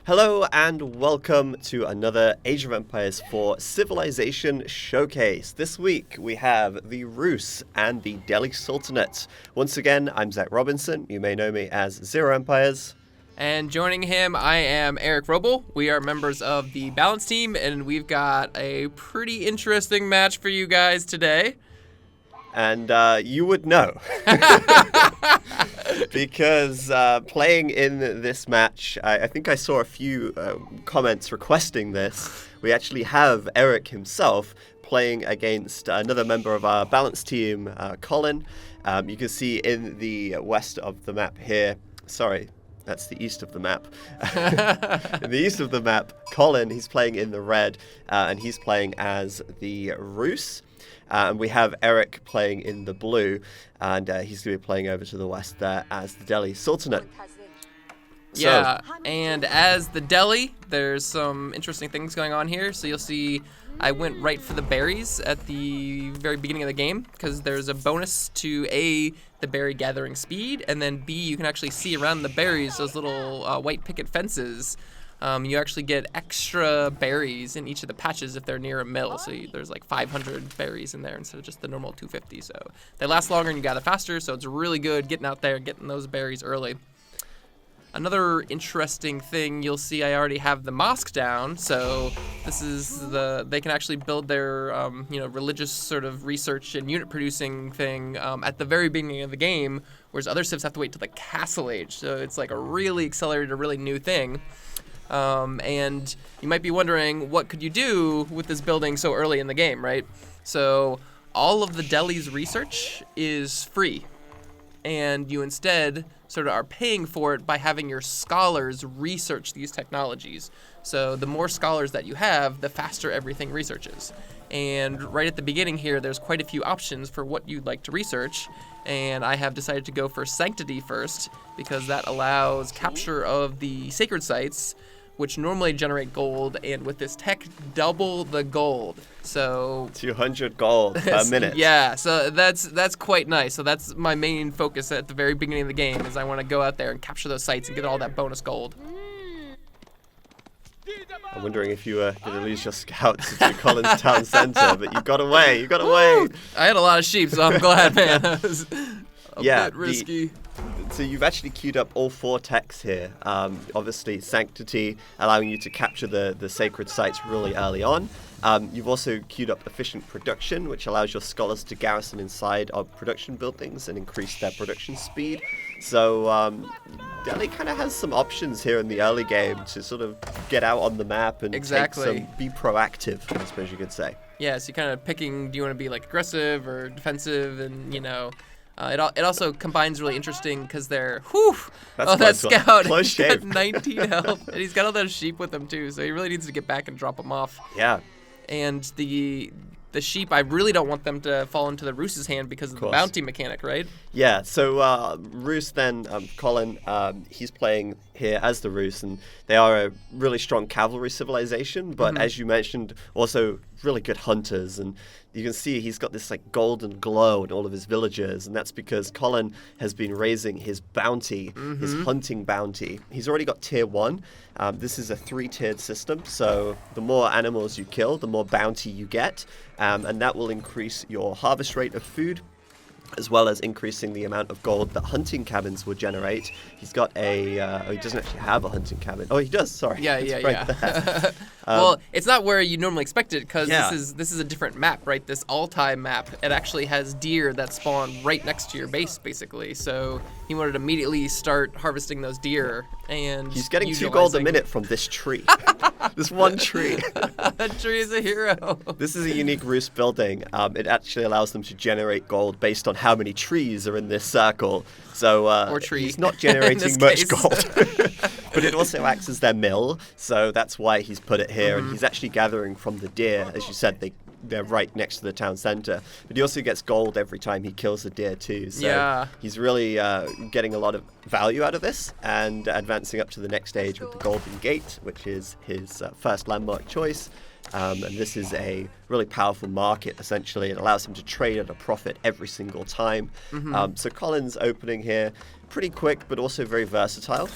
Hello and welcome to another Age of Empires 4 Civilization Showcase. This week we have the Rus and the Delhi Sultanate. Once again, I'm Zak Robinson. You may know me as ZeroEmpires. And joining him, I am Eric Wrobel. We are members of the Balance team, and we've got a pretty interesting match for you guys today. And you would know. Because playing in this match, I think I saw a few comments requesting this. We actually have Eric himself playing against another member of our Balance team, Colin. You can see in the west of the map here. Sorry, that's the east of the map. In the east of the map, Colin, he's playing in the red, and he's playing as the Rus. And we have Eric playing in the blue, and he's going to be playing over to the west there as the Delhi Sultanate. Yeah, and as the Delhi, there's some interesting things going on here. So you'll see I went right for the berries at the very beginning of the game, because there's a bonus to A, the berry gathering speed, and then B, you can actually see around the berries those little white picket fences. You actually get extra berries in each of the patches if they're near a mill. So there's like 500 berries in there instead of just the normal 250. So they last longer and you gather faster. So it's really good getting out there and getting those berries early. Another interesting thing you'll see, I already have the mosque down. So this is they can actually build their religious sort of research and unit producing thing at the very beginning of the game, whereas other civs have to wait till the castle age. So it's like a really accelerated, a really new thing. And you might be wondering, what could you do with this building so early in the game, right? So all of the Delhi's research is free, and you instead sort of are paying for it by having your scholars research these technologies. So the more scholars that you have, the faster everything researches. And right at the beginning here, there's quite a few options for what you'd like to research. And I have decided to go for Sanctity first, because that allows capture of the sacred sites, which normally generate gold, and with this tech, double the gold. So 200 gold per minute. Yeah, so that's quite nice. So that's my main focus at the very beginning of the game, is I want to go out there and capture those sites and get all that bonus gold. I'm wondering if you were going to lose your scouts to Colin's town center, but you got away. You got away. I had a lot of sheep, so I'm glad, man. That was a bit risky. So you've actually queued up all 4 techs here. Obviously, Sanctity, allowing you to capture the sacred sites really early on. You've also queued up Efficient Production, which allows your scholars to garrison inside of production buildings and increase their production speed. So Delhi kind of has some options here in the early game to sort of get out on the map and be proactive, I suppose you could say. Yeah, so you're kind of picking, do you want to be like aggressive or defensive, and it also combines really interesting because they're, that scout, close he's got shave. 19 health, and he's got all those sheep with him too, so he really needs to get back and drop them off. Yeah. And the sheep, I really don't want them to fall into the Rus's hand because of the bounty mechanic, right? Yeah, so Rus then, Colin, he's playing here as the Rus, and they are a really strong cavalry civilization, but as you mentioned, also really good hunters, and you can see he's got this like golden glow in all of his villagers, and that's because Colin has been raising his bounty, his hunting bounty. He's already got tier 1. This is a 3-tiered system, so the more animals you kill, the more bounty you get, and that will increase your harvest rate of food, as well as increasing the amount of gold that hunting cabins will generate. He's got he doesn't actually have a hunting cabin. Oh, he does, sorry. Yeah. Well, it's not where you normally expect it, because this is a different map, right? This all-time map. It actually has deer that spawn right next to your base, basically. So he wanted to immediately start harvesting those deer, and he's getting 2 gold a minute from this tree. This one tree. That tree is a hero. This is a unique Rus building. It actually allows them to generate gold based on how many trees are in this circle. So he's not generating much gold. But it also acts as their mill, so that's why he's put it here. And he's actually gathering from the deer. As you said, they're right next to the town center. But he also gets gold every time he kills a deer too. So he's really getting a lot of value out of this, and advancing up to the next stage with the Golden Gate, which is his first landmark choice. And this is a really powerful market, essentially. It allows him to trade at a profit every single time. So Colin's opening here pretty quick, but also very versatile.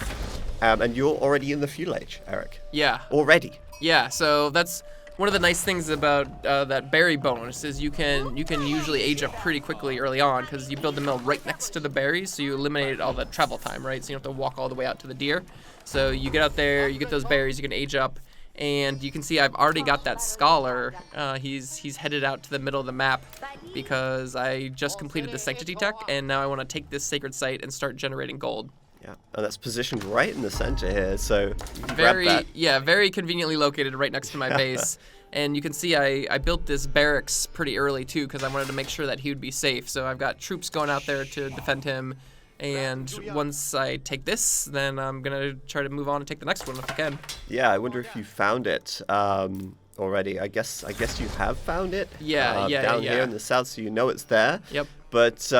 And you're already in the feudal age, Eric. Yeah. Already. Yeah, so that's one of the nice things about that berry bonus is you can usually age up pretty quickly early on because you build the mill right next to the berries, so you eliminate all the travel time, right? So you don't have to walk all the way out to the deer. So you get out there, you get those berries, you can age up, and you can see I've already got that scholar. He's headed out to the middle of the map because I just completed the sanctity tech, and now I want to take this sacred site and start generating gold. Yeah, and that's positioned right in the center here, so you can grab that. Very conveniently located right next to my base. And you can see I built this barracks pretty early too because I wanted to make sure that he would be safe. So I've got troops going out there to defend him. And once I take this, then I'm going to try to move on and take the next one if I can. Yeah, I wonder if you found it already. I guess you have found it. Yeah. Down here in the south, so you know it's there. Yep. But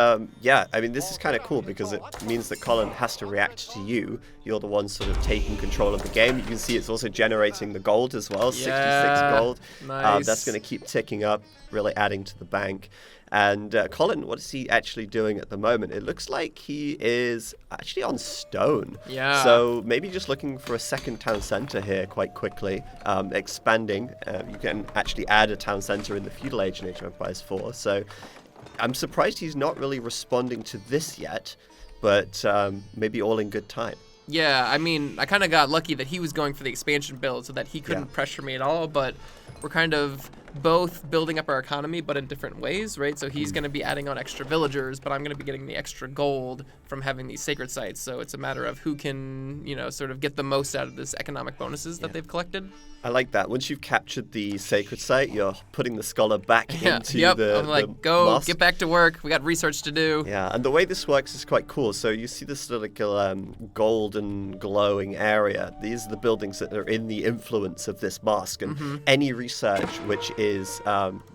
yeah, I mean, this is kind of cool because it means that Colin has to react to you. You're the one sort of taking control of the game. You can see it's also generating the gold as well, 66 gold. Nice. That's going to keep ticking up, really adding to the bank. And Colin, what is he actually doing at the moment? It looks like he is actually on stone. Yeah. So maybe just looking for a second town center here quite quickly, expanding. You can actually add a town center in the feudal age in Age of Empires 4. So I'm surprised he's not really responding to this yet, but maybe all in good time. Yeah, I mean, I kind of got lucky that he was going for the expansion build so that he couldn't pressure me at all, but we're kind of both building up our economy, but in different ways, right? So he's going to be adding on extra villagers, but I'm going to be getting the extra gold from having these sacred sites. So it's a matter of who can, sort of get the most out of this economic bonuses that they've collected. I like that. Once you've captured the sacred site, you're putting the scholar back into I'm like, go, mosque. get back to work. We got research to do. Yeah, and the way this works is quite cool. So you see this sort of golden glowing area. These are the buildings that are in the influence of this mosque. And any research which is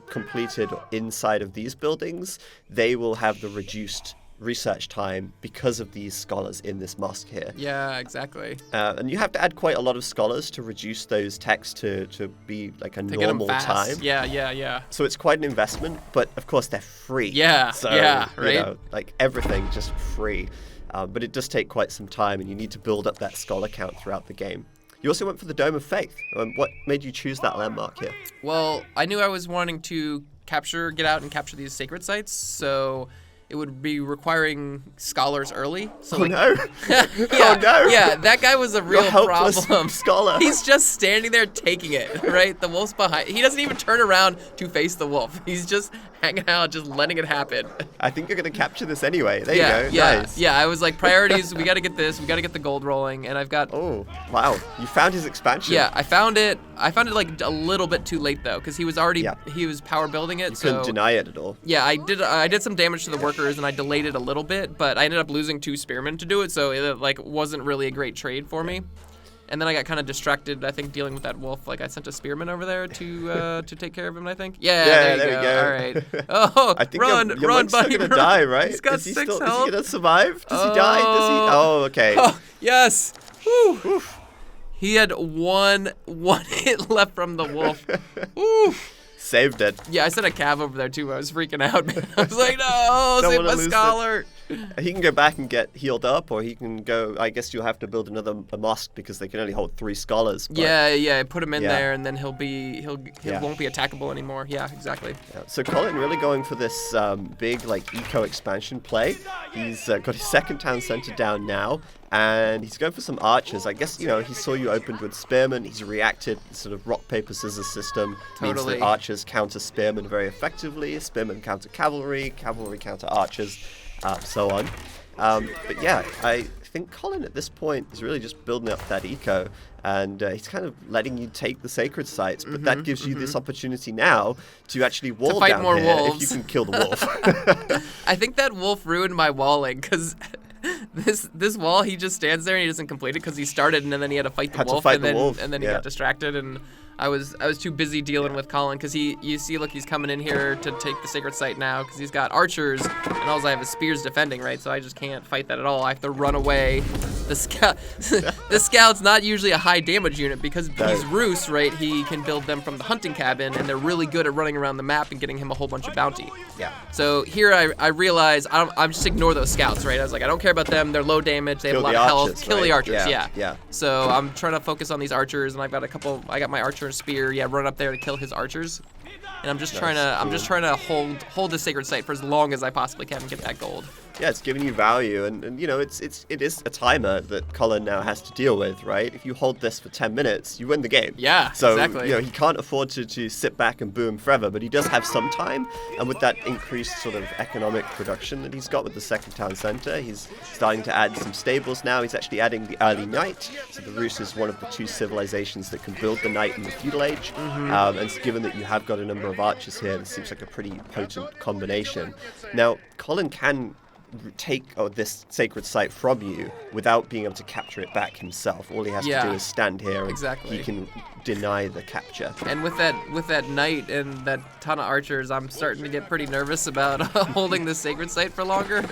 completed inside of these buildings, they will have the reduced research time because of these scholars in this mosque here. Yeah, exactly. And you have to add quite a lot of scholars to reduce those techs to be like a normal time. Yeah. So it's quite an investment, but of course they're free. Yeah, so, right? Like everything just free. But it does take quite some time, and you need to build up that scholar count throughout the game. You also went for the Dome of Faith. What made you choose that landmark here? Well, I knew I was wanting to get out and capture these sacred sites, so it would be requiring scholars early. So no. Yeah, Oh no. Yeah, that guy was a real problem. Scholar. He's just standing there taking it, right? The wolf's behind. He doesn't even turn around to face the wolf. He's just hanging out, just letting it happen. I think you're going to capture this anyway. There you go. Yeah, nice. yeah. I was like, priorities, we got to get this. We got to get the gold rolling. And I've got... Oh, wow. You found his expansion. Yeah, I found it like a little bit too late, though, because he was already... Yeah. He was power building it, You couldn't deny it at all. Yeah, I did some damage to the workers, and I delayed it a little bit, but I ended up losing 2 spearmen to do it, so it wasn't really a great trade for me. And then I got kind of distracted, I think, dealing with that wolf. Like, I sent a spearman over there to take care of him, I think. Yeah, there you go. All right. Oh, I think run, your monk's buddy, still gonna die, right? He's got is he 6 still, health. Is he gonna survive? Does he die? Oh, okay. Oh, yes. Whew. He had one hit left from the wolf. Woo. Saved it. Yeah, I sent a cav over there too. I was freaking out, man. I was like, no, Don't save wanna my lose scholar. He can go back and get healed up, or he can go. I guess you'll have to build a mosque because they can only hold 3 scholars. But, Yeah. Put him in Yeah. there, and then he won't be attackable anymore. Yeah, exactly. Yeah. So Colin really going for this big eco expansion play. He's got his second town center down now, and he's going for some archers. I guess he saw you opened with spearmen. He's reacted. Sort of rock paper scissors system means Totally. that archers counter spearmen very effectively. Spearmen counter cavalry. Cavalry counter archers. So on. But yeah, I think Colin at this point is really just building up that eco, and he's kind of letting you take the sacred sites, but that gives you this opportunity now to actually wall fight down more here wolves. if you can kill the wolf. I think that wolf ruined my walling because this wall, he just stands there and he doesn't complete it because he started and then he had to fight the wolf, and then he got distracted, and I was too busy dealing with Colin because you see, look, he's coming in here to take the sacred site now because he's got archers and all I have is spears defending, right? So I just can't fight that at all. I have to run away the scout, the scout's not usually a high damage unit because he's Roos, right? He can build them from the hunting cabin, and they're really good at running around the map and getting him a whole bunch of bounty. Yeah. So here I realize I'm just ignore those scouts, right? I was like, I don't care about them. They're low damage. They have a lot of health. Kill the archers. Yeah. So I'm trying to focus on these archers, and I got my archer and spear. Yeah, run up there to kill his archers. And I'm just trying to hold the sacred site for as long as I possibly can and get that gold. Yeah, it's giving you value, and you know, it is a timer that Colin now has to deal with, right? If you hold this for 10 minutes, you win the game. Yeah, so, exactly. You know, he can't afford to sit back and boom forever, but he does have some time, and with that increased sort of economic production that he's got with the second town center, he's starting to add some stables now. He's actually adding the early knight, so the Rus is one of the 2 civilizations that can build the knight in the feudal age, and given that you have got a number of archers here, this seems like a pretty potent combination. Now, Colin can take this sacred site from you without being able to capture it back himself. All he has to do is stand here and he can deny the capture. And with that knight and that ton of archers, I'm starting to get pretty nervous about holding the sacred site for longer.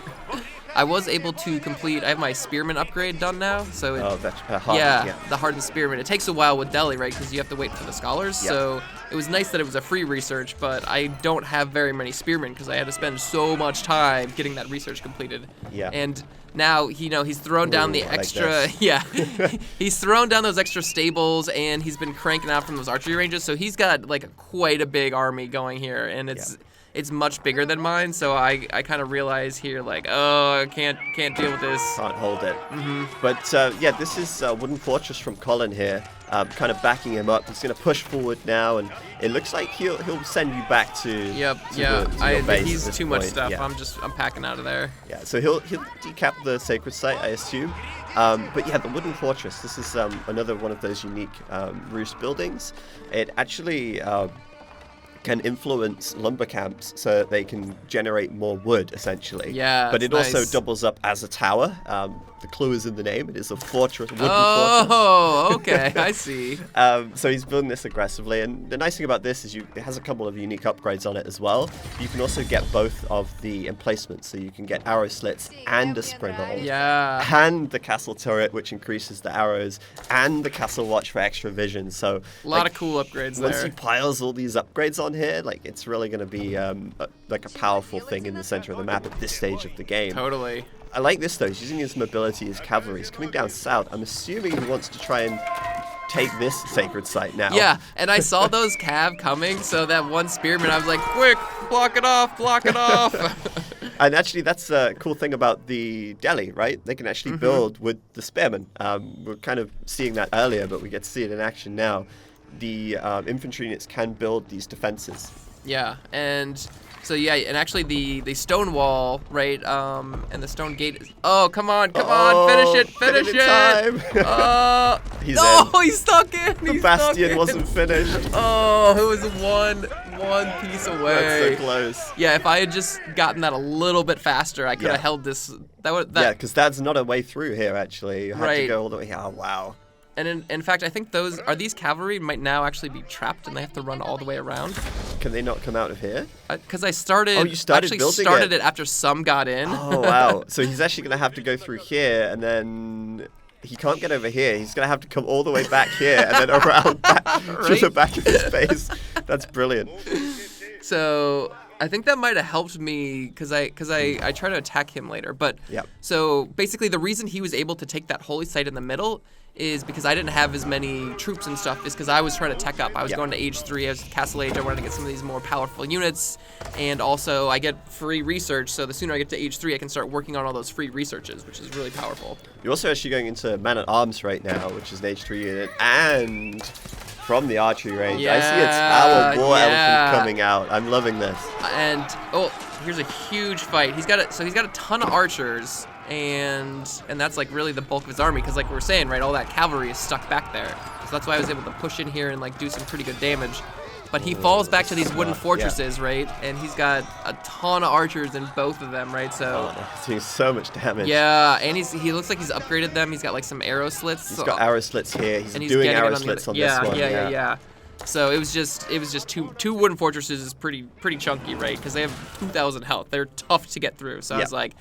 I was able to complete. I have my spearman upgrade done now, so that's the hardened spearman. It takes a while with Delhi, right? Because you have to wait for the scholars. Yeah. So it was nice that it was a free research, but I don't have very many spearmen because I had to spend so much time getting that research completed. Yeah. And now he's thrown down the extra. He's thrown down those extra stables, and he's been cranking out from those archery ranges. So he's got like quite a big army going here, and it's much bigger than mine, so I kind of realize here, like, oh, I can't deal with this. Can't hold it. But, this is Wooden Fortress from Colin here, kind of backing him up. He's going to push forward now, and it looks like he'll send you back to your base. He's too much stuff. Yeah. I'm packing out of there. Yeah, so he'll decap the sacred site, I assume. But yeah, the Wooden Fortress, this is another one of those unique Rus buildings. It actually can influence lumber camps so that they can generate more wood, essentially. Yeah, but it also doubles up as a tower. The clue is in the name. It is a fortress, wooden fortress. Oh, okay, I see. So he's building this aggressively, and the nice thing about this is it has a couple of unique upgrades on it as well. You can also get both of the emplacements, so you can get arrow slits and a springhold. Yeah. And the castle turret, which increases the arrows, and the castle watch for extra vision. So a lot of cool upgrades there. Once he piles all these upgrades on here, like, it's really going to be a powerful thing in the center of the map at this stage of the game. Totally. I like this though. He's using his mobility as cavalry. He's coming down south. I'm assuming he wants to try and take this sacred site now. Yeah, and I saw those cav coming, so that one spearman, I was like, quick, block it off. And actually, that's a cool thing about the Delhi, right? They can actually build with the spearmen. We're kind of seeing that earlier, but we get to see it in action now. The infantry units can build these defenses. Yeah, and so and actually the stone wall, right, and the stone gate is, come on, finish it. Time. He's stuck in. The bastion wasn't finished. Oh, it was one piece away. That's so close. Yeah, if I had just gotten that a little bit faster, I could have held this. Yeah, because that's not a way through here, actually. You have to go all the way. Oh, wow. And in fact, I think these cavalry might now actually be trapped, and they have to run all the way around. Can they not come out of here? Because I started. Oh, you started building it after some got in. Oh wow! So he's actually going to have to go through here, and then he can't get over here. He's going to have to come all the way back here, and then around back to the back of his base. That's brilliant. So I think that might have helped me because I try to attack him later. But so basically, the reason he was able to take that holy site in the middle is because I didn't have as many troops and stuff, is because I was trying to tech up. I was going to age 3, I was Castle Age, I wanted to get some of these more powerful units, and also I get free research, so the sooner I get to age 3, I can start working on all those free researches, which is really powerful. You're also actually going into Man-at-Arms right now, which is an age 3 unit, and from the archery range, I see a Tower War Elephant coming out. I'm loving this. And, here's a huge fight. He's got a ton of archers, and that's like really the bulk of his army, because like we were saying, right, all that cavalry is stuck back there. So that's why I was able to push in here and like do some pretty good damage. But he falls back to these wooden fortresses, right? And he's got a ton of archers in both of them, right? So he's doing so much damage. Yeah, and he looks like he's upgraded them. He's got like some arrow slits. He's got arrow slits here. He's doing arrow slits on this one. Yeah. So it was just two wooden fortresses is pretty chunky, right? Because they have 2,000 health. They're tough to get through. So I was like,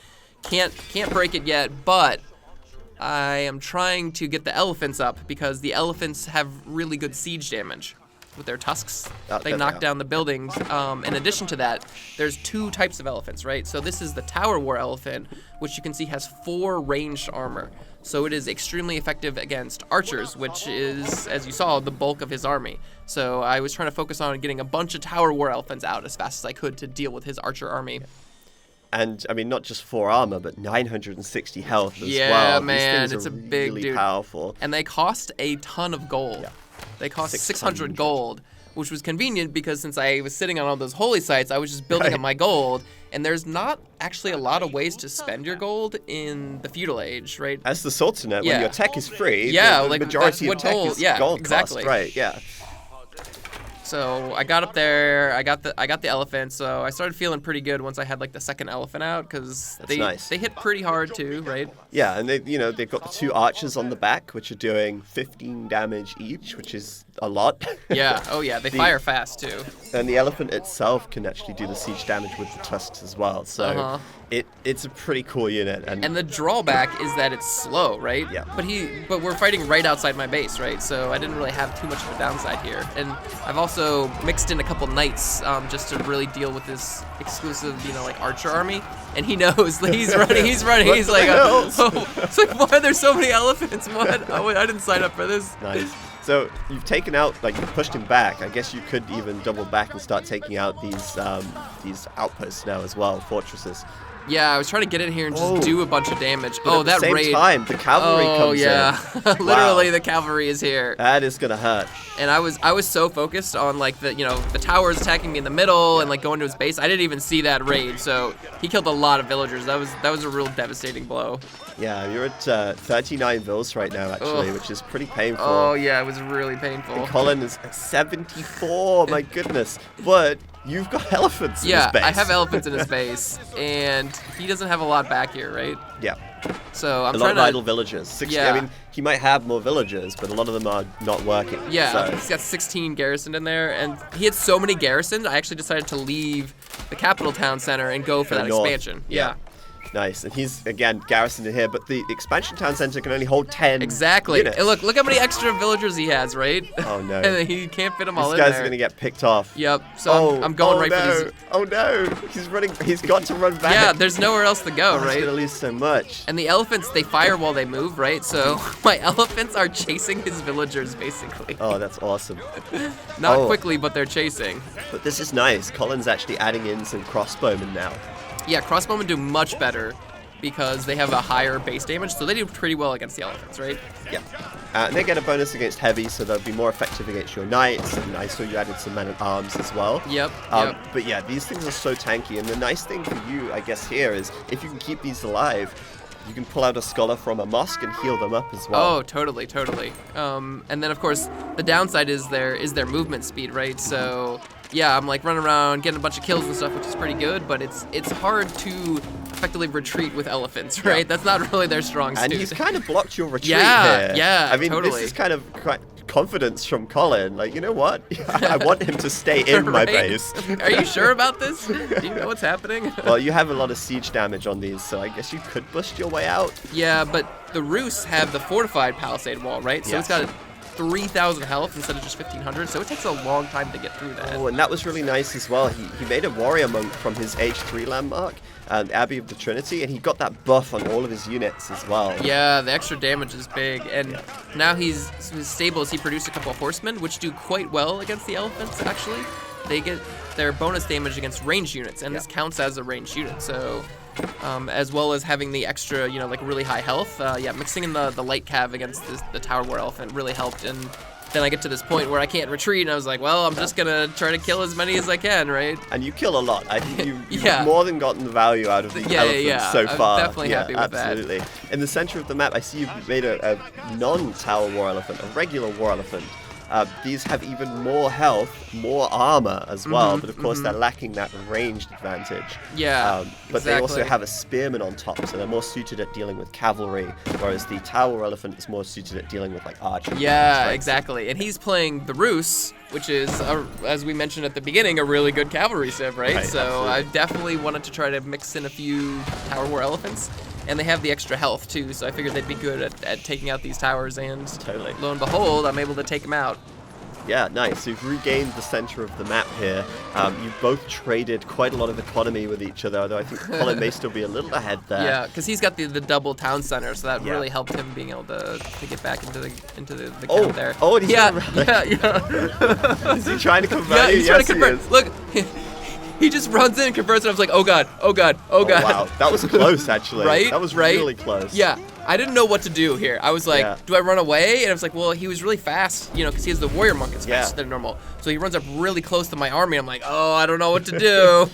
can't break it yet, but I am trying to get the elephants up because the elephants have really good siege damage with their tusks. They knock down the buildings. In addition to that, there's 2 types of elephants, right? So this is the Tower War elephant, which you can see has 4 ranged armor. So it is extremely effective against archers, which is, as you saw, the bulk of his army. So I was trying to focus on getting a bunch of Tower War elephants out as fast as I could to deal with his archer army. And, I mean, not just 4 armor, but 960 health as well. Yeah, man, These things it's are a big really dude. powerful. And they cost a ton of gold. Yeah. They cost 600 gold, which was convenient because since I was sitting on all those holy sites, I was just building up my gold. And there's not actually a lot of ways to spend your gold in the feudal age, right? As the Sultanate, when your tech is free, yeah, the like majority that's of what tech gold, is gold exactly. cost. Right, yeah. So I got up there, I got the elephant, so I started feeling pretty good once I had like the second elephant out because they hit pretty hard too, right? Yeah, and they've got the 2 archers on the back, which are doing 15 damage each, which is a lot. Yeah, oh yeah, they fire fast too. And the elephant itself can actually do the siege damage with the tusks as well, so it's a pretty cool unit. And the drawback is that it's slow, right? Yeah. But we're fighting right outside my base, right? So I didn't really have too much of a downside here. And I've also mixed in a couple knights just to really deal with this exclusive, like archer army. And he knows he's running. He's like, it's like, why are there so many elephants? What? Oh, wait, I didn't sign up for this. Nice. So you've taken out, you've pushed him back. I guess you could even double back and start taking out these outposts now as well, fortresses. Yeah, I was trying to get in here and just do a bunch of damage. But at the same time, the cavalry comes in. Oh, yeah. Literally, the cavalry is here. That is going to hurt. And I was so focused on, the towers attacking me in the middle and, going to his base. I didn't even see that raid, so he killed a lot of villagers. That was a real devastating blow. Yeah, you're at 39 vills right now, actually, which is pretty painful. Oh, yeah, it was really painful. And Colin is at 74, my goodness. But you've got elephants in his base. Yeah, I have elephants in his base, and he doesn't have a lot back here, right? Yeah. So I'm a lot of idle villagers. I mean, he might have more villagers, but a lot of them are not working. Yeah, so. He's got 16 garrisoned in there, and he had so many garrisoned, I actually decided to leave the capital town center and go for that expansion. Yeah. Nice, and he's, again, garrisoned in here, but the expansion town center can only hold 10 Exactly. units. And look how many extra villagers he has, right? Oh, no. And he can't fit them all in there. These there. guys are going to get picked off. Yep, so I'm going for these. Oh, no. He's got to run back. Yeah, there's nowhere else to go, right? He's going to lose so much. And the elephants, they fire while they move, right? So my elephants are chasing his villagers, basically. Oh, that's awesome. Not quickly, but they're chasing. But this is nice. Colin's actually adding in some crossbowmen now. Yeah, crossbowmen do much better because they have a higher base damage, so they do pretty well against the elephants, right? Yeah. And they get a bonus against heavy, so they'll be more effective against your knights, and I saw you added some men-at-arms as well. Yep, But yeah, these things are so tanky, and the nice thing for you, I guess, here is if you can keep these alive, you can pull out a scholar from a mosque and heal them up as well. Oh, totally. And then, of course, the downside is their movement speed, right? So, yeah, I'm running around, getting a bunch of kills and stuff, which is pretty good, but it's hard to effectively retreat with elephants, right? Yeah. That's not really their strong suit. And he's kind of blocked your retreat here. Yeah, I mean, totally. This is kind of confidence from Colin. You know what? I want him to stay in my base. Are you sure about this? Do you know what's happening? Well, you have a lot of siege damage on these, so I guess you could bust your way out. Yeah, but the Rus have the fortified palisade wall, right? So It's got 3,000 health instead of just 1,500, so it takes a long time to get through that. Oh, and that was really nice as well. He made a warrior monk from his age 3 landmark, Abbey of the Trinity, and he got that buff on all of his units as well. Yeah, the extra damage is big, and now his stables, he produced a couple of horsemen, which do quite well against the elephants, actually. They get their bonus damage against ranged units, and this counts as a ranged unit, so... as well as having the extra, really high health. Mixing in the light cav against the Tower War Elephant really helped. And then I get to this point where I can't retreat, and I was like, well, I'm just going to try to kill as many as I can, right? And you kill a lot. I think you've more than gotten the value out of the elephants so far. I'm definitely happy with absolutely. In the center of the map, I see you've made a non-Tower War Elephant, a regular War Elephant. These have even more health, more armor as well, but of course they're lacking that ranged advantage. Yeah, but they also have a spearman on top, so they're more suited at dealing with cavalry, whereas the Tower Elephant is more suited at dealing with archery. Yeah, exactly. And he's playing the Rus, which is, as we mentioned at the beginning, a really good cavalry civ, right? So absolutely. I definitely wanted to try to mix in a few Tower War Elephants. and they have the extra health too, so I figured they'd be good at taking out these towers, and Totally. lo and behold, I'm able to take them out. Yeah, nice. You've regained the center of the map here. You've both traded quite a lot of economy with each other, although I think Colin may still be a little ahead there. Yeah, because he's got the double town center, so that really helped him being able to get back into the camp there. Oh, and he's yeah. Is he trying to convert? Yeah, he's trying to He convert. is. Look, he just runs in and converts, and I was like, oh god, oh god, oh god. Wow, that was close actually. Right? That was Right? really close. Yeah, I didn't know what to do here. I was like, do I run away? And I was like, well, he was really fast, because he has the warrior monk is faster than normal. So he runs up really close to my army. I'm like, oh, I don't know what to do.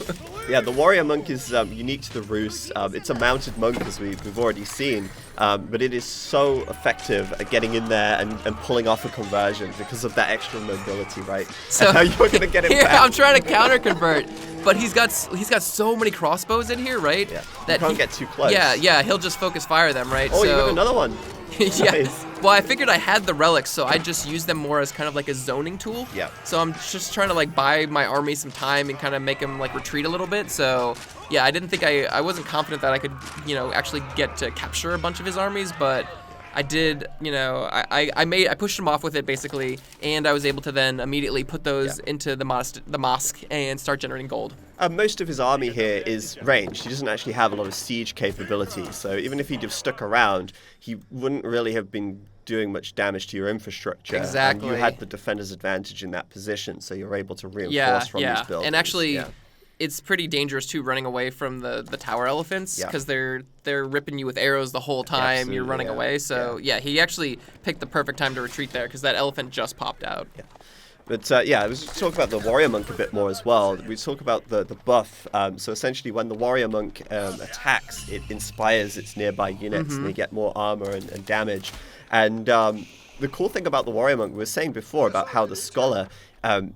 Yeah, the warrior monk is unique to the Rus. It's a mounted monk, as we've already seen, but it is so effective at getting in there and pulling off a conversion because of that extra mobility, right? So how you're gonna get him here, back. I'm trying to counter convert, but he's got so many crossbows in here, right? Yeah, That you can't get too close. Yeah, he'll just focus fire them, right? Oh, so, you got another one. Yeah. Nice. Well, I figured I had the relics, so I just used them more as kind of like a zoning tool. Yeah. So I'm just trying to like buy my army some time and kind of make them like retreat a little bit. So yeah, I didn't think I wasn't confident that I could, actually get to capture a bunch of his armies, but I did, I pushed him off with it basically, and I was able to then immediately put those into the mosque and start generating gold. Most of his army here is ranged. He doesn't actually have a lot of siege capability, so even if he'd have stuck around, he wouldn't really have been doing much damage to your infrastructure. Exactly. And you had the defender's advantage in that position, so you're able to reinforce from these buildings. And actually, it's pretty dangerous too, running away from the tower elephants, because they're ripping you with arrows the whole time you're running away. So he actually picked the perfect time to retreat there, because that elephant just popped out. Yeah. But let's talk about the warrior monk a bit more as well. We talk about the buff. So essentially, when the warrior monk attacks, it inspires its nearby units, and they get more armor and damage. And the cool thing about the warrior monk, we were saying before about how the scholar,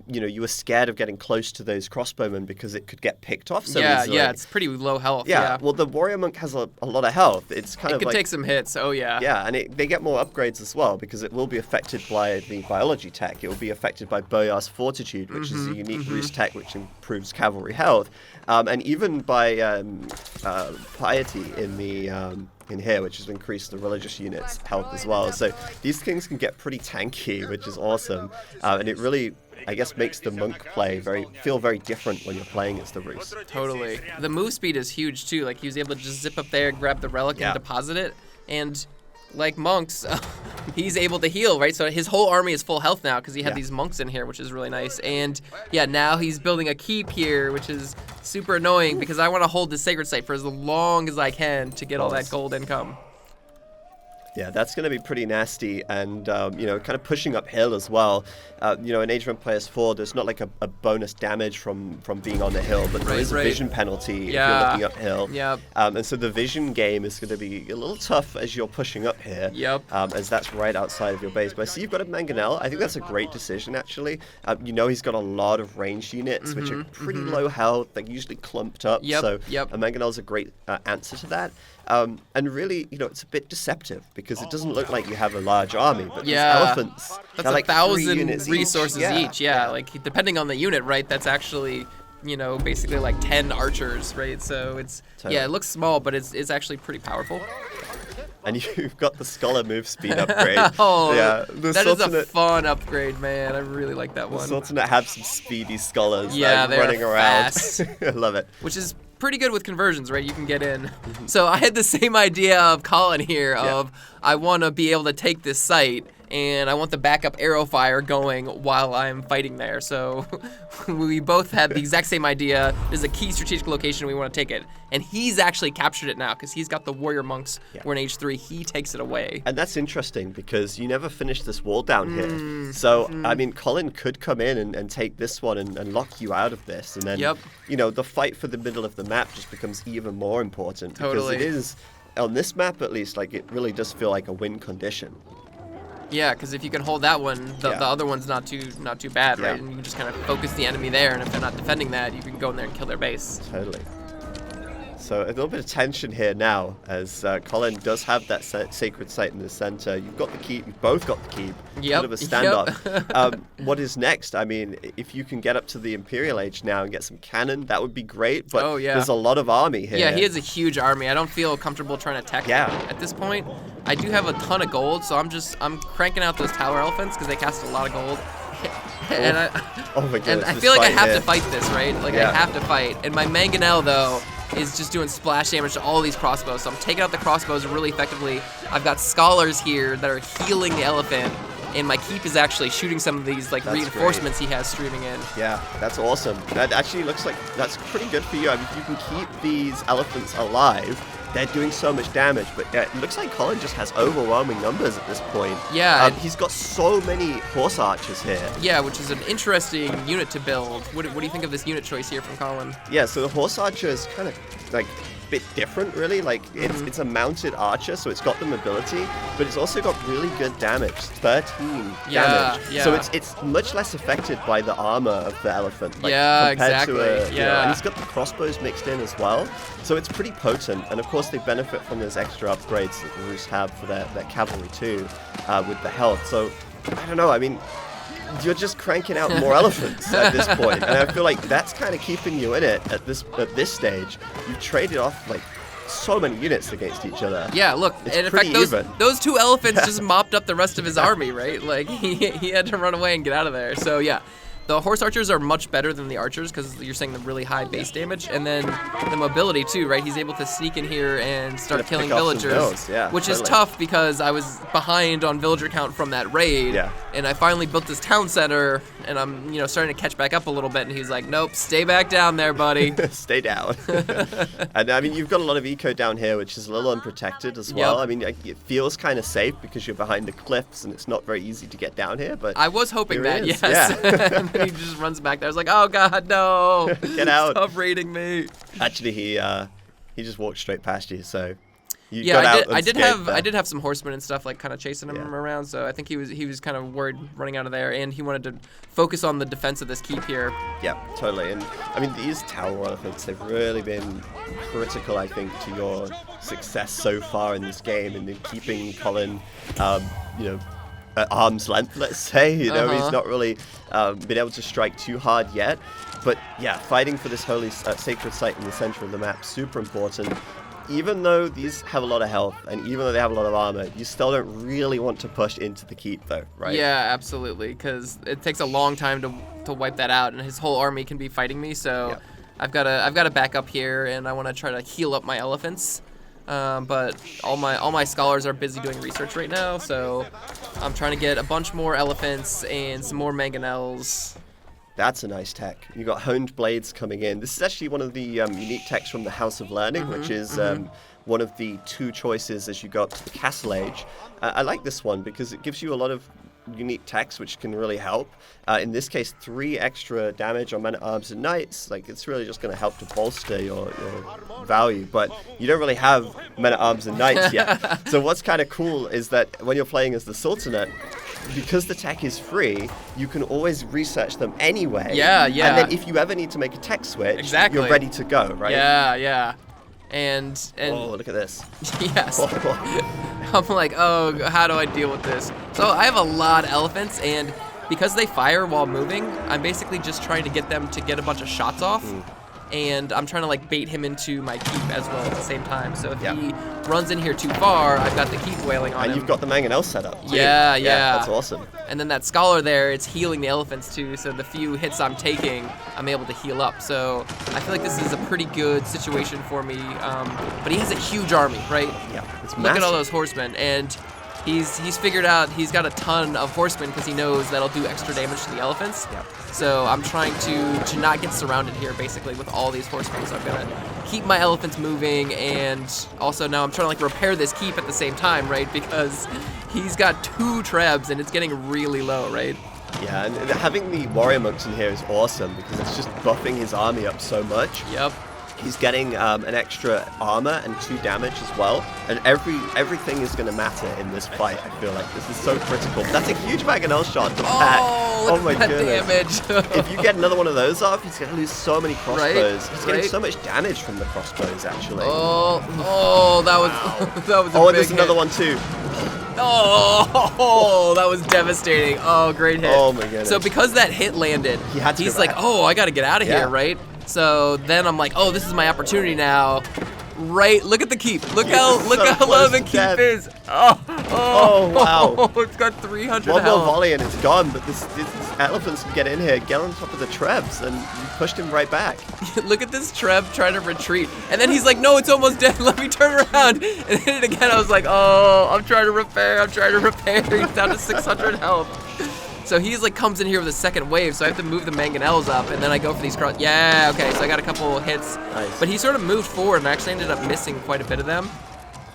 you were scared of getting close to those crossbowmen because it could get picked off so easily. Yeah, it's pretty low health. Yeah, well, the warrior monk has a lot of health. It's kind it of could like, take some hits. Oh yeah. Yeah, and they get more upgrades as well, because it will be affected by the biology tech. It will be affected by Boyar's Fortitude, which is a unique Rus tech which improves cavalry health, and even by piety in here, which has increased the religious units' health as well. So these things can get pretty tanky, which is awesome, and it really, I guess, makes the monk play feel very different when you're playing as the Rus. Totally. The move speed is huge too. Like, he was able to just zip up there, grab the relic, and deposit it. And like monks, he's able to heal, right? So his whole army is full health now because he had these monks in here, which is really nice. And now he's building a keep here, which is super annoying because I want to hold the sacred site for as long as I can to get all that gold income. Yeah, that's going to be pretty nasty, and kind of pushing uphill as well. In Age of Empires 4, there's not like a bonus damage from being on the hill, but there is a vision penalty if you're looking uphill. Yep. And so the vision game is going to be a little tough as you're pushing up here. Yep. As that's right outside of your base. But I see you've got a Mangonel. I think that's a great decision, actually. He's got a lot of ranged units, which are pretty low health. They're usually clumped up. Yep. So a Mangonel is a great answer to that. And really, it's a bit deceptive because it doesn't look like you have a large army, but these elephants, that's like 1,000 resources each. Yeah. Like depending on the unit, right? That's actually, basically like 10 archers, right? So it's it looks small, but it's actually pretty powerful. And you've got the scholar move speed upgrade. That is a fun upgrade, man. I really like that one. The Sultanate have some speedy scholars they're running around. Fast. I love it. Which is pretty good with conversions, right? You can get in. So I had the same idea of Colin here of I want to be able to take this site and I want the backup arrow fire going while I'm fighting there. So we both had the exact same idea. There's a key strategic location, we want to take it. And he's actually captured it now because he's got the warrior monks. We're in Age 3, he takes it away. And that's interesting because you never finished this wall down here. So, I mean, Colin could come in and take this one and lock you out of this. And then, the fight for the middle of the map just becomes even more important. Totally. Because it is, on this map at least, like it really does feel like a win condition. Yeah, because if you can hold that one, the other one's not too bad, right? And you can just kind of focus the enemy there, and if they're not defending that, you can go in there and kill their base. Totally. So a little bit of tension here now, as Colin does have that sacred site in the center. You've got the keep. You've both got the keep. Yep. Bit of a standoff. What is next? I mean, if you can get up to the Imperial Age now and get some cannon, that would be great. But there's a lot of army here. Yeah, he has a huge army. I don't feel comfortable trying to attack him at this point. I do have a ton of gold, so I'm cranking out those tower elephants because they cast a lot of gold. And oh my goodness, and I feel like I have to fight this, right? Like I have to fight. And my mangonel though is just doing splash damage to all these crossbows. So I'm taking out the crossbows really effectively. I've got scholars here that are healing the elephant, and my keep is actually shooting some of these reinforcements he has streaming in. Yeah, that's awesome. That actually looks like that's pretty good for you. I mean, if you can keep these elephants alive, they're doing so much damage, but it looks like Colin just has overwhelming numbers at this point. Yeah. He's got so many horse archers here. Yeah, which is an interesting unit to build. What do you think of this unit choice here from Colin? Yeah, so the horse archer is kind of like a bit different, really. Like it's a mounted archer, so it's got the mobility, but it's also got really good damage, 13 damage. Yeah. So it's much less affected by the armor of the elephant. Like, compared exactly. To and he's got the crossbows mixed in as well, so it's pretty potent. And of course, they benefit from those extra upgrades that the Rus have for their cavalry too, with the health. So I don't know. I mean, you're just cranking out more elephants at this point, and I feel like that's kind of keeping you in it at this stage. You've traded off like so many units against each other. Yeah, look, it's and in pretty fact, those two elephants just mopped up the rest of his army, right? Like he had to run away and get out of there. So yeah. The horse archers are much better than the archers because you're saying the really high base damage, and then the mobility too, right? He's able to sneak in here and start killing villagers, which is tough because I was behind on villager count from that raid, and I finally built this town center, and I'm starting to catch back up a little bit, and he's like, nope, stay back down there, buddy. Stay down. And I mean, you've got a lot of eco down here, which is a little unprotected as well. I mean, it feels kind of safe because you're behind the cliffs, and it's not very easy to get down here, but I was hoping that, yes. Yeah. He just runs back there. I was like, oh god, no! Get out! Stop raiding me. Actually, he just walked straight past you, so you got out. I did have some horsemen and stuff like kind of chasing him around. So I think he was kind of worried running out of there, and he wanted to focus on the defense of this keep here. Yeah, totally. And I mean, these tower elephants have really been critical, I think, to your success so far in this game, and in keeping Colin, at arm's length, let's say. He's not really been able to strike too hard yet. But yeah, fighting for this holy sacred site in the center of the map, super important. Even though these have a lot of health, and even though they have a lot of armor, you still don't really want to push into the keep, though, right? Yeah, absolutely, because it takes a long time to wipe that out, and his whole army can be fighting me. So I've got to back up here, and I want to try to heal up my elephants. But all my scholars are busy doing research right now, so I'm trying to get a bunch more elephants and some more mangonels. That's a nice tech. You got honed blades coming in. This is actually one of the unique techs from the House of Learning, which is one of the two choices as you go up to the Castle Age. I like this one because it gives you a lot of unique techs which can really help. In this case, 3 extra damage on men-at-arms and knights. Like, it's really just going to help to bolster your value, but you don't really have men-at-arms and knights yet. So what's kind of cool is that when you're playing as the Sultanate, because the tech is free, you can always research them anyway. Yeah. And then if you ever need to make a tech switch, you're ready to go, right? Yeah. And oh, look at this. Yes. I'm like, oh, how do I deal with this? So I have a lot of elephants, and because they fire while moving, I'm basically just trying to get them to get a bunch of shots off. And I'm trying to bait him into my keep as well at the same time. So if he runs in here too far, I've got the keep wailing on him. And you've got the mangonel set up too. Yeah. That's awesome. And then that scholar there, it's healing the elephants too. So the few hits I'm taking, I'm able to heal up. So I feel like this is a pretty good situation for me. But he has a huge army, right? Yeah, it's Look massive. at all those horsemen, and he's figured out he's got a ton of horsemen because he knows that'll do extra damage to the elephants. Yeah. So I'm trying to not get surrounded here basically with all these horsemen. So I'm gonna keep my elephants moving, and also now I'm trying to repair this keep at the same time, right? Because he's got 2 trebs and it's getting really low, right? Yeah, and having the warrior monks in here is awesome because it's just buffing his army up so much. Yep. He's getting an extra armor and 2 damage as well, and everything is going to matter in this fight. I feel like this is so critical. That's a huge mangonel shot to pack. Oh my that goodness. damage. If you get another one of those off, he's going to lose so many crossbows. He's getting Right. so much damage from the crossbows, actually. Oh, that was that was a Oh, big there's hit. another one too. Oh, that was devastating. Oh, great hit. Oh my goodness. So because that hit landed, He had to he's go like, back. oh, I got to get out of Yeah. here, right? So then I'm like, oh, this is my opportunity now. Right, look at the keep. Look how so low close the to keep death. is. Oh, wow. It's got 300 One more health. volley and it's gone, but this elephants can get in here, get on top of the trebs, and you pushed him right back. Look at this Treb trying to retreat. And then he's like, no, it's almost dead. Let me turn around. And hit it again. I was like, oh, I'm trying to repair. He's down to 600 health. So he's like comes in here with a second wave, so I have to move the mangonels up, and then I go for these cross. Yeah, okay, so I got a couple hits. Nice. But he sort of moved forward and actually ended up missing quite a bit of them.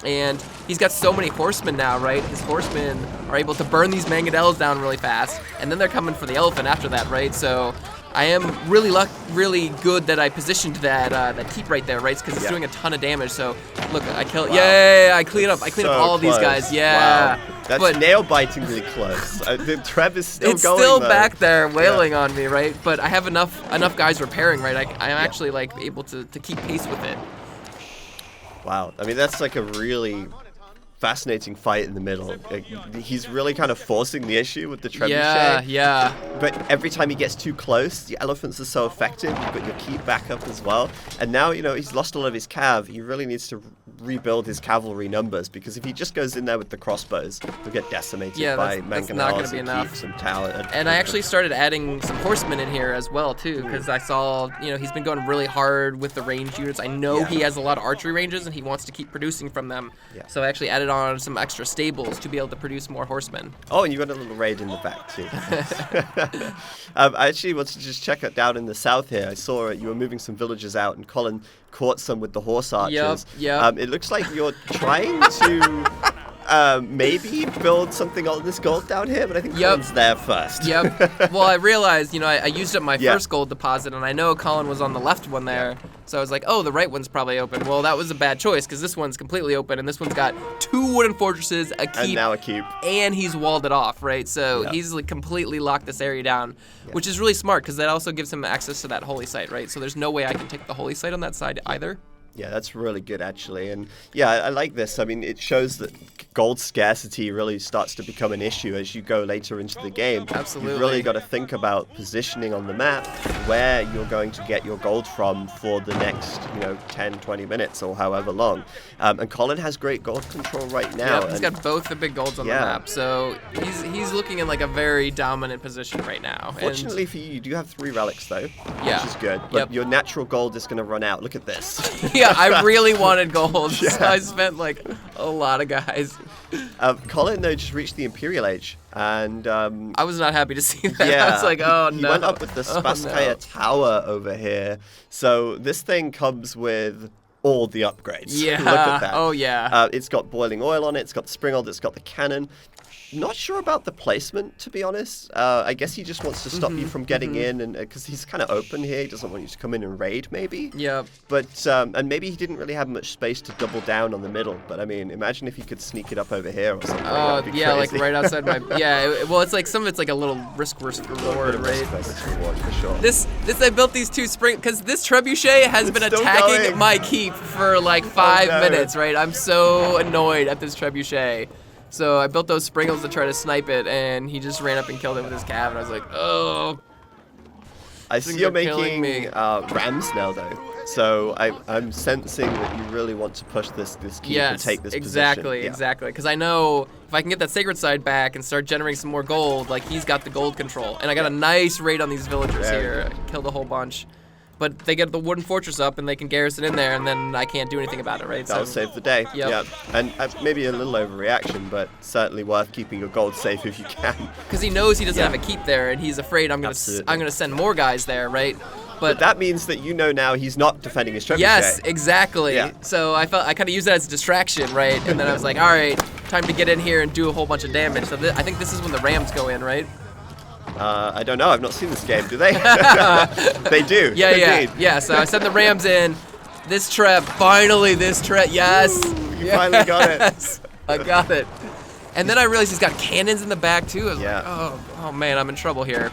And he's got so many horsemen now, right? His horsemen are able to burn these mangonels down really fast, and then they're coming for the elephant after that, right? So I am really good that I positioned that keep right there, right? Because it's doing a ton of damage. So look, I kill. Wow. Yeah, I clean up. I clean up all of these guys. Yeah. Wow. That's nail-bitingly close. The Treb is still it's going, still though. back there wailing on me, right? But I have enough guys repairing, right? I'm actually like able to keep pace with it. Wow. I mean, that's like a really fascinating fight in the middle. He's really kind of forcing the issue with the trebuchet. Yeah. But every time he gets too close, the elephants are so effective. You've got your keep back up as well. And now, he's lost a lot of his cav. He really needs to rebuild his cavalry numbers, because if he just goes in there with the crossbows, he'll get decimated by that's not going mangonels to be and enough. keeps and talent. And I actually started adding some horsemen in here as well, too, because I saw, he's been going really hard with the ranged units. I know he has a lot of archery ranges, and he wants to keep producing from them. Yeah. So I actually added on some extra stables to be able to produce more horsemen. Oh, and you got a little raid in the back, too. I actually wanted to just check it down in the south here. I saw you were moving some villagers out, and Colin caught some with the horse archers. Yep. It looks like you're trying to maybe build something on this gold down here, but I think Colin's there first. Yep. Well, I realized, I used up my first gold deposit, and I know Colin was on the left one there. So I was like, oh, the right one's probably open. Well, that was a bad choice, because this one's completely open, and this one's got 2 wooden fortresses, a keep, and now a keep. And he's walled it off, right? So he's like completely locked this area down, which is really smart, because that also gives him access to that holy site, right? So there's no way I can take the holy site on that side either. Yeah, that's really good, actually. And yeah, I like this. I mean, it shows that gold scarcity really starts to become an issue as you go later into the game. Absolutely. You've really got to think about positioning on the map, where you're going to get your gold from for the next, 10, 20 minutes or however long. And Colin has great gold control right now. Yeah, he's got both the big golds on the map. So he's looking in like a very dominant position right now. Fortunately for you do have 3 relics, though, yeah, which is good. But your natural gold is going to run out. Look at this. Yeah, I really wanted gold, so I spent like a lot of guys. Colin, though, just reached the Imperial Age, and I was not happy to see that. Yeah, I was like, oh he no. He went up with the Spaskaya Tower over here. So this thing comes with all the upgrades. Yeah. Look at that. Oh yeah. It's got boiling oil on it. It's got the springald. It's got the cannon. Not sure about the placement, to be honest. I guess he just wants to stop you from getting in, and because he's kind of open here, he doesn't want you to come in and raid, maybe. Yeah. But and maybe he didn't really have much space to double down on the middle. But I mean, imagine if he could sneak it up over here or something. Yeah, like right outside my. Yeah. Well, it's like some of it's like a little risk versus reward, right? Risk reward for sure. This I built these 2 because this trebuchet has been attacking going. my keep for like 5 minutes, right? I'm so annoyed at this trebuchet. So I built those springles to try to snipe it, and he just ran up and killed it with his cav, and I was like, oh. I see you're making rams now, though. So I'm sensing that you really want to push this keep and take this exactly, position. Exactly. Because I know if I can get that sacred side back and start generating some more gold, like he's got the gold control. And I got a nice raid on these villagers here. I killed a whole bunch. But they get the wooden fortress up, and they can garrison in there, and then I can't do anything about it, right? That'll save the day. Yep. Yeah. And maybe a little overreaction, but certainly worth keeping your gold safe if you can. Because he knows he doesn't have a keep there, and he's afraid I'm gonna send more guys there, right? But that means that now he's not defending his trebuchet. Yes, exactly. Yeah. So I kind of used that as a distraction, right? And then I was like, all right, time to get in here and do a whole bunch of damage. So I think this is when the rams go in, right? I don't know. I've not seen this game. Do they? They do. Yeah. So I sent the rams in. This trap, finally, this trap. Yes. You finally got it. I got it. And then I realized he's got cannons in the back too. I was Yeah. like, oh man, I'm in trouble here.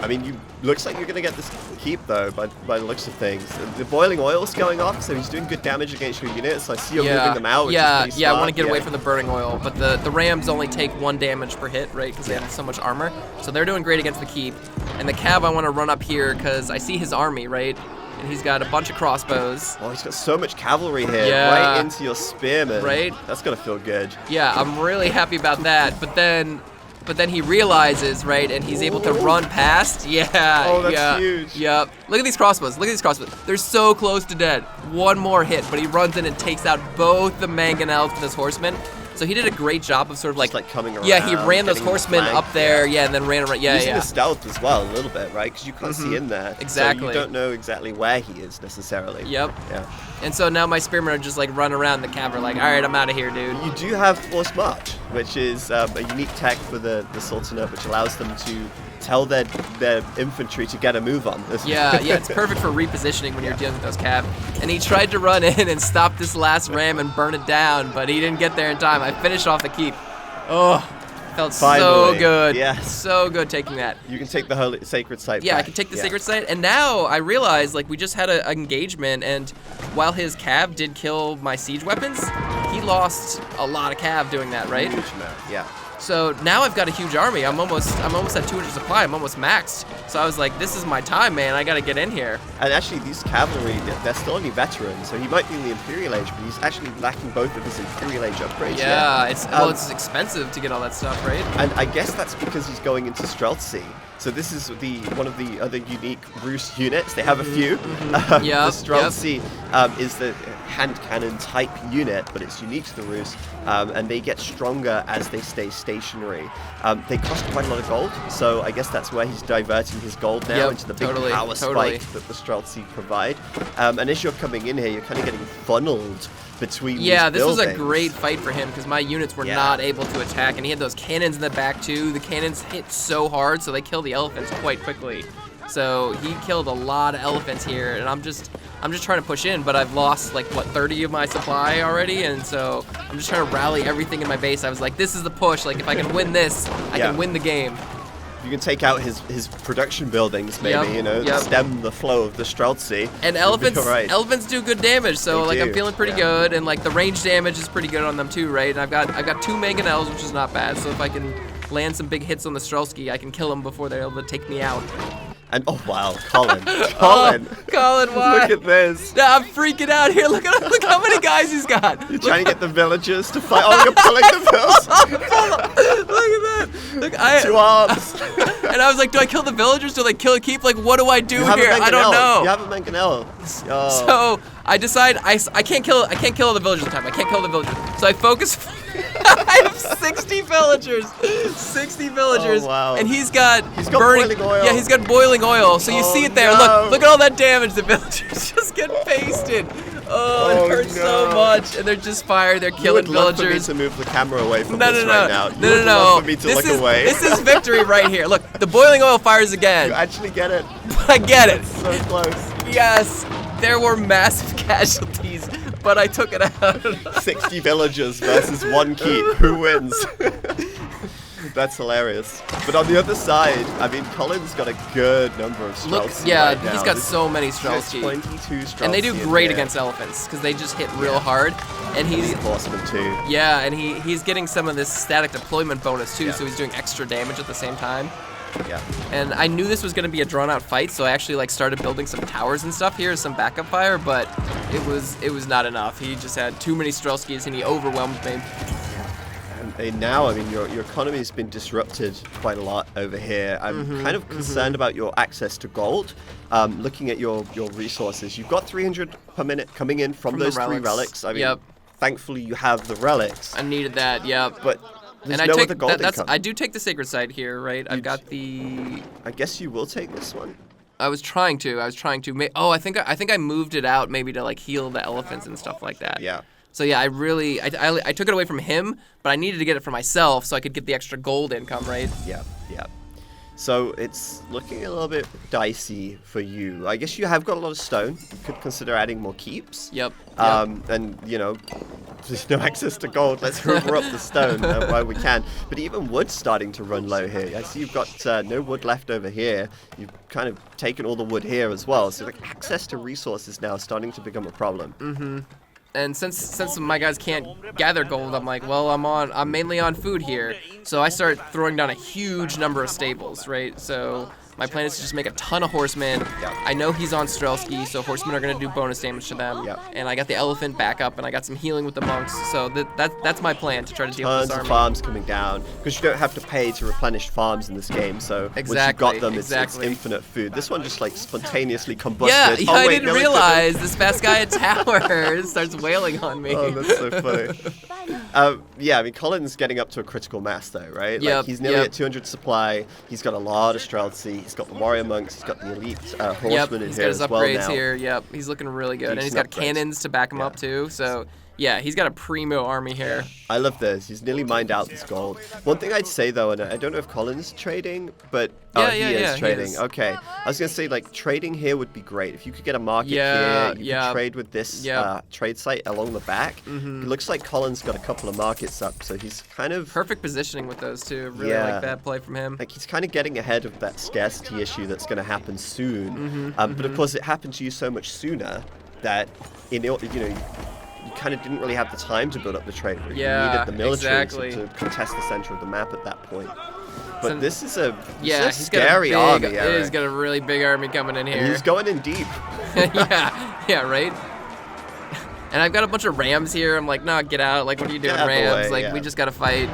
I mean, looks like you're going to get this keep, though, by the looks of things. The boiling oil's going off, so he's doing good damage against your units. So I see you're moving them out, which is pretty I smart. want to get away from the burning oil, but the Rams only take 1 damage per hit, right, because they have so much armor. So they're doing great against the keep. And the Cav, I want to run up here because I see his army, right? And he's got a bunch of crossbows. Oh, he's got so much cavalry here, Yeah. right into your spearmen. Right? That's going to feel good. Yeah, I'm really happy about that. But then he realizes, right, and he's able to run past. Yeah. Oh, that's yeah, huge. Yep. Look at these crossbows. Look at these crossbows. They're so close to dead. One more hit, but he runs in and takes out both the mangonels with his horsemen. So he did a great job of sort of like coming around. Yeah, he ran those getting horsemen flanked, up there. Yeah, and then ran around. Yeah, Using yeah. the stealth as well, a little bit, right? Because you can't see in there. Exactly. So you don't know exactly where he is necessarily. Yep. Yeah. And so now my spearmen are just like run around the cav, like, all right, I'm out of here, dude. You do have Force March, which is a unique tech for the Sultanate, which allows them to tell their infantry to get a move on. Yeah, it's perfect for repositioning when you're dealing with those cav. And he tried to run in and stop this last ram and burn it down, but he didn't get there in time. I finished off the keep. Oh, felt Finally, so good. yes. So good taking that. You can take the holy sacred site Yeah, back. I can take the sacred site. And now I realize, like, we just had an engagement, and while his cav did kill my siege weapons, he lost a lot of cav doing that, right? Huge amount, yeah. So now I've got a huge army. I'm almost at 200 supply. I'm almost maxed. So I was like, this is my time, man. I got to get in here. And actually, these cavalry, they're still only veterans, so he might be in the Imperial Age, but he's actually lacking both of his Imperial Age upgrades. Yeah, it's expensive to get all that stuff, right? And I guess that's because he's going into Streltsy. So this is one of the other unique Rus units. They have a few. The Streltsy is the hand cannon type unit, but it's unique to the Rus, and they get stronger as they stay stationary. They cost quite a lot of gold, so I guess that's where he's diverting his gold now into the big power spike that the Streltsy provide. And as you're coming in here, you're kind of getting funneled between these this was a buildings. great fight for him because my units were not able to attack, and he had those cannons in the back too. The cannons hit so hard, so they kill the elephants quite quickly. So he killed a lot of elephants here, and I'm just trying to push in, but I've lost like 30 of my supply already, and so I'm just trying to rally everything in my base. I was like, this is the push. Like if I can win this, I can win the game. You can take out his production buildings, maybe, stem the flow of the Streltsy. And elephants do good damage, so They like do, I'm feeling pretty good, and like the range damage is pretty good on them too, right? And I've got 2 mangonels, which is not bad. So if I can land some big hits on the Strelsky, I can kill them before they're able to take me out. And oh wow, Colin, Colin, why? Look at this. Nah, I'm freaking out here. Look how many guys he's got. You're trying to get the villagers to fight. Oh, you're pulling the bills. Look at that. Look, 2 arms. And I was like, do I kill the villagers? Do I kill a keep? Like, what do I do here? I don't You know. have a mangonel. Oh. So I decide I can't kill the villagers in time. I can't kill the villagers. So I focus. I have 60 villagers. 60 villagers. Oh, wow. And he's got boiling oil. Yeah, he's got boiling oil. So you see it there. No. Look at all that damage. The villagers just get pasted. Oh, it hurts so much. And they're just fired. They're killing villagers. You would love for me to move the camera away from No. this right now. No. You would love for me to look away. This is victory right here. Look, the boiling oil fires again. You actually get it. I get it. So close. Yes, there were massive casualties, but I took it out. 60 villagers versus 1 keep. Who wins? That's hilarious. But on the other side, I mean, Colin's got a good number of Streltsy right now. He's got so many Streltsy. 22 Streltsy. And they do great against elephants because they just hit real hard. And he's horseman too. Yeah, and he's getting some of this static deployment bonus too, so he's doing extra damage at the same time. Yeah. And I knew this was going to be a drawn-out fight, so I actually started building some towers and stuff here, some backup fire, but it was not enough. He just had too many Strelskys and he overwhelmed me. And now, I mean, your economy has been disrupted quite a lot over here. I'm kind of concerned about your access to gold. Looking at your resources, you've got 300 per minute coming in from those 3 relics. I mean, thankfully you have the relics. I needed that, yep. But there's and no I take other gold income. I do take the sacred site here, right? I've got the. I guess you will take this one. I was trying to. Oh, I think I moved it out maybe to heal the elephants and stuff like that. Yeah. So yeah, I took it away from him, but I needed to get it for myself so I could get the extra gold income, right? Yeah. So it's looking a little bit dicey for you. I guess you have got a lot of stone. You could consider adding more keeps. Yep. And there's no access to gold. Let's hoover up the stone while we can. But even wood's starting to run low here. I see you've got no wood left over here. You've kind of taken all the wood here as well. So like access to resources now is starting to become a problem. Mm-hmm. And since my guys can't gather gold, I'm like, well, I'm mainly on food here. So I start throwing down a huge number of stables, right? So my plan is to just make a ton of horsemen. Yep. I know he's on Strelsky, so horsemen are going to do bonus damage to them. Yep. And I got the elephant back up, and I got some healing with the monks. So that's my plan, to try to deal with this Tons army. of farms coming down, because you don't have to pay to replenish farms in this game. So once you've got them, it's infinite food. This one just like spontaneously combusted. Yeah, I didn't realize this fast guy at tower starts wailing on me. Oh, that's so funny. Yeah, I mean, Colin's getting up to a critical mass, though, right? Yep, Like, he's nearly at 200 supply. He's got a lot of Streltsy. He's got the warrior monks. He's got the elite horsemen in he's here got his as well upgrades now. here. Yep, he's looking really good. And he's got cannons to back him up, too. So, yeah, he's got a primo army here. I love this. He's nearly mined out this gold. One thing I'd say, though, and I don't know if Colin's trading, but he is trading. He is. Okay. I was going to say, like, trading here would be great. If you could get a market Yeah, here, you could trade with this trade site along the back. Mm-hmm. It looks like Colin's got a couple of markets up, so he's kind of... Perfect positioning with those two. Really like that play from him. Like, he's kind of getting ahead of that scarcity issue that's going to happen soon. But, of course, it happened to you so much sooner that, you kind of didn't really have the time to build up the trade route. You needed the military to contest the center of the map at that point. But this is a scary army, Eric. He's got a really big army coming in here. And he's going in deep. yeah, right? And I've got a bunch of rams here. I'm like, no, get out. Like, what are you doing, rams? We just got to fight.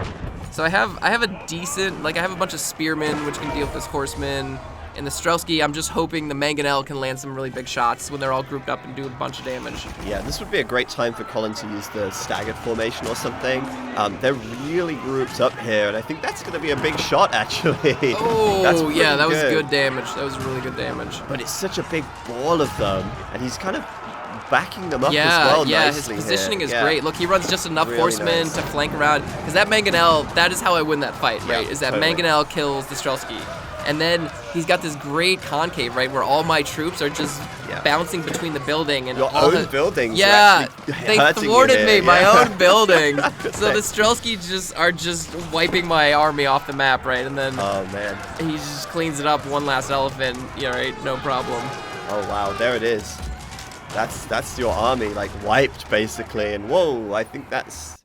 So I have a decent, I have a bunch of spearmen, which can deal with this horseman. In the Strelsky, I'm just hoping the Mangonel can land some really big shots when they're all grouped up and do a bunch of damage. Yeah, this would be a great time for Colin to use the staggered formation or something. They're really grouped up here, and I think that's going to be a big shot, actually. Oh, yeah, that was good damage. That was really good damage. But it's such a big ball of them, and he's kind of backing them up as well nicely. His positioning here. is great. Look, he runs just enough horsemen to flank around. Because that Mangonel, that is how I win that fight, right? Is that Mangonel kills the Strelsky. And then he's got this great concave, right, where all my troops are just bouncing between the building and your own buildings. Yeah, they thwarted me, my own building. So thing. the Strelsky are just wiping my army off the map, right? And then he just cleans it up. One last elephant, right? No problem. Oh wow, there it is. That's your army, like wiped basically. And whoa, I think that's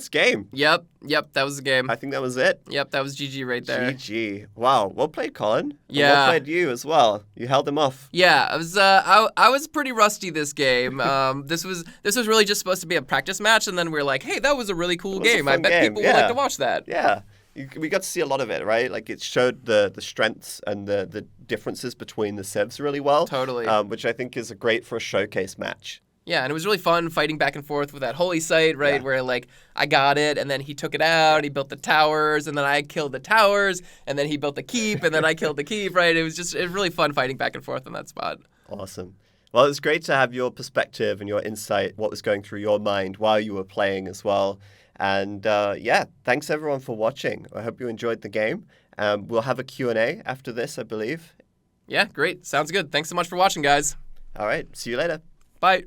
game. Yep, that was the game. I think that was it. Yep, that was GG right there. GG. Wow, well played, Colin. Yeah. And well played you as well. You held them off. Yeah, I was pretty rusty this game. This was really just supposed to be a practice match, and then we were like, hey, that was a really cool game. I bet people would like to watch that. Yeah. We got to see a lot of it, right? Like, it showed the strengths and the differences between the civs really well. Totally. Which I think is great for a showcase match. Yeah, and it was really fun fighting back and forth with that holy site, right? Yeah. Where, I got it, and then he took it out, he built the towers, and then I killed the towers, and then he built the keep, and then I killed the keep, right? It was really fun fighting back and forth on that spot. Awesome. Well, it was great to have your perspective and your insight, what was going through your mind while you were playing as well. And, thanks everyone for watching. I hope you enjoyed the game. We'll have a Q&A after this, I believe. Yeah, great. Sounds good. Thanks so much for watching, guys. All right. See you later. Bye.